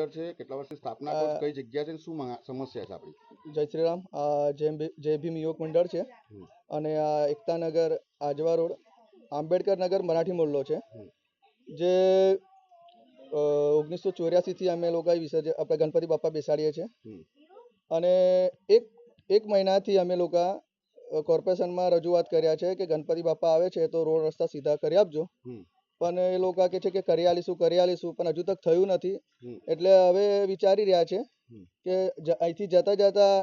મંડળ છે, કેટલા વર્ષથી સ્થાપના કરો છો, કઈ જગ્યા છે, શું સમસ્યા છે આપણી? જય શ્રી રામ. જય ભીમ યુવક મંડળ છે અને આ એકતાનગર આજવા રોડ આંબેડકર નગર મરાઠી મોહલ્લો છે. જે 1984 થી અમે લોકો વિસર્જન આપણે ગણપતિ બાપા બેસાડીએ છીએ અને એક મહિનાથી અમે લોકો કોર્પોરેશનમાં રજૂઆત કર્યા છે કે ગણપતિ બાપા આવે છે તો રોડ રસ્તા સીધા કરી આપજો, પણ એ લોકો કહે છે કે કરી આલીશું પણ હજુ તક થયું નથી. એટલે હવે વિચારી રહ્યા છે કે અહીંથી જતા જતા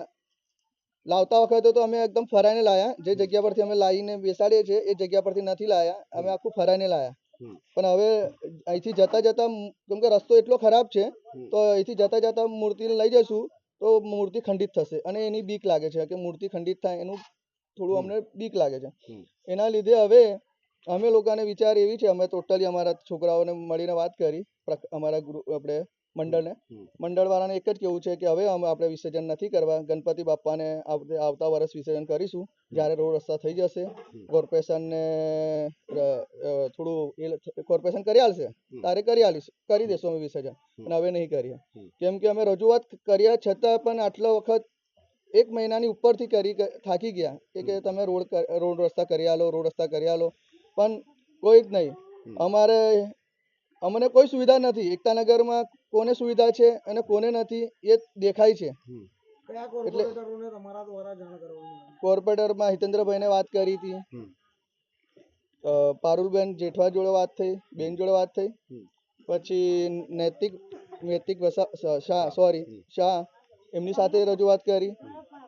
લાવતા વખતે તો અમે એકદમ ફરાઈને લાયા, જે જગ્યા પરથી અમે લાવીને બેસાડીએ છીએ એ જગ્યા પરથી નથી લાયા, અમે આખું ફરાઈને લાયા. પણ હવે અહીંથી જતા જતા કેમ કે રસ્તો એટલો ખરાબ છે તો અહીંથી જતા જતા મૂર્તિ લઈ જશું તો મૂર્તિ ખંડિત થશે અને એની બીક લાગે છે કે મૂર્તિ ખંડિત થાય એનું થોડું અમને બીક લાગે છે. એના લીધે હવે અમે લોકોને વિચાર એવી છે, અમે ટોટલી અમારા છોકરાઓને મળીને વાત કરી, અમારા ગ્રુપ આપણે મંડળ વાળાને એક જ કેવું છે કે હવે આપણે વિસર્જન નથી કરવા, ગણપતિ બાપાને આવતા વર્ષ વિસર્જન કરીશું જ્યારે રોડ રસ્તા થઈ જશે. કોર્પોરેશનને થોડું કોર્પોરેશન કરી આલશે તારે કરી દેશું અમે વિસર્જન, અને હવે નહીં કરીએ કેમ કે અમે રજૂઆત કર્યા છતાં પણ આટલો વખત એક મહિનાની ઉપરથી થાકી ગયા કે તમે રોડ રસ્તા કરી આલો, પણ કોઈ જ નહીં. અમને કોઈ સુવિધા નથી. એકતાનગરમાં કોને સુવિધા છે અને કોને નથી એ દેખાય છે. એટલે કોર્પોરેટરમાં હિતેન્દ્રભાઈને વાત કરી હતી, પારુલબેન જેઠવા જોડે વાત થઈ, બેન જોડે વાત થઈ, પછી નૈતિક શાહ એમની સાથે રજૂઆત કરી,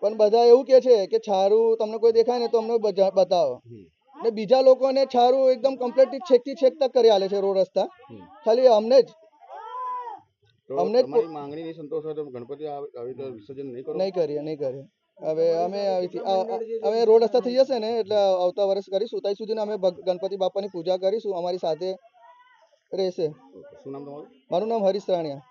પણ બધા એવું કે છે કે છારું તમને કોઈ દેખાય ને તો અમને બતાવો. ને બીજા લોકોને છારું એકદમ કમ્પ્લીટ છેકથી છેક તક કરી આલે છે રોડ રસ્તા, ખાલી અમને જ માંગણી નહીં સંતોષ તો ગણપતિ વિસર્જન નહીં કરીએ. હવે રોડ રસ્તા થઈ જશે ને એટલે આવતા વર્ષ કરીશું, ત્યાં સુધી અમે ગણપતિ બાપાની પૂજા કરીશું, અમારી સાથે રહેશે. શું નામ તમારું? મારું નામ હરીશ રાણીયા.